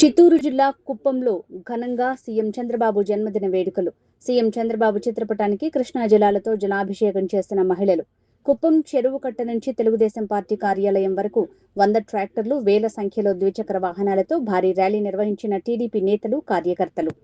చిత్తూరు జిల్లా కుప్పంలో ఘనంగా సీఎం చంద్రబాబు జన్మదిన వేడుకలు. సీఎం చంద్రబాబు చిత్రపటానికి కృష్ణా జలాలతో జలాభిషేకం చేసిన మహిళలు. కుప్పం చెరువు కట్ట నుంచి తెలుగుదేశం పార్టీ కార్యాలయం వరకు 100 ట్రాక్టర్లు, వేల సంఖ్యలో ద్విచక్ర వాహనాలతో భారీ ర్యాలీ నిర్వహించిన టీడీపీ నేతలు, కార్యకర్తలు.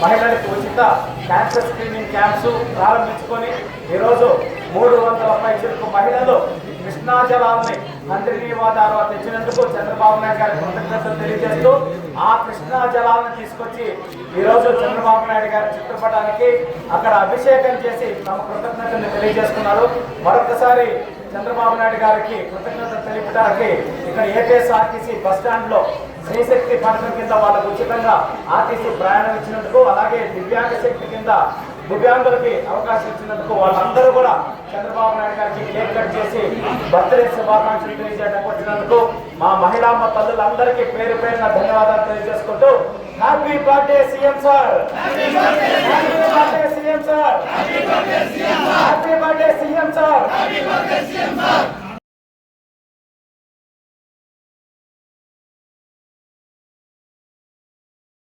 మహిళలకు ఉచిత క్యాన్సర్ స్క్రీనింగ్ క్యాంప్స్ ప్రారంభించుకొని ఈరోజు 300 పైచిలకు మహిళలు కృష్ణా జలాలని మంత్రినీవా ద్వారా తెచ్చినందుకు చంద్రబాబు నాయుడు గారికి కృతజ్ఞతలు తెలియజేస్తూ ఆ కృష్ణా జలాలను తీసుకొచ్చి ఈరోజు చంద్రబాబు నాయుడు గారి చిత్రపటానికి అక్కడ అభిషేకం చేసి తమ కృతజ్ఞతలు తెలియజేస్తున్నారు. మరొకసారి చంద్రబాబు నాయుడు గారికి కృతజ్ఞతలు తెలిపడానికి ఇక్కడ ఏపీఎస్ఆర్టీసీ బస్టాండ్ లో శ్రీశక్తి పథకం కింద వాళ్ళకు ఉచితంగా ఆర్టీసీ ప్రయాణం ఇచ్చినందుకు, అలాగే దివ్యాంగ శక్తి కింద దివ్యాంగులకి అవకాశం ఇచ్చినందుకు వాళ్ళందరూ కూడా చంద్రబాబు నాయుడు గారికి కేక్ కట్ చేసి బర్త్డే శుభాకాంక్షలు తెలియజేయడానికి వచ్చినందుకు మా మహిళా తల్లులందరికీ పేరు పేరున ధన్యవాదాలు తెలియజేసుకుంటూ happy birthday CM sir, happy birthday CM sir, happy birthday CM sir.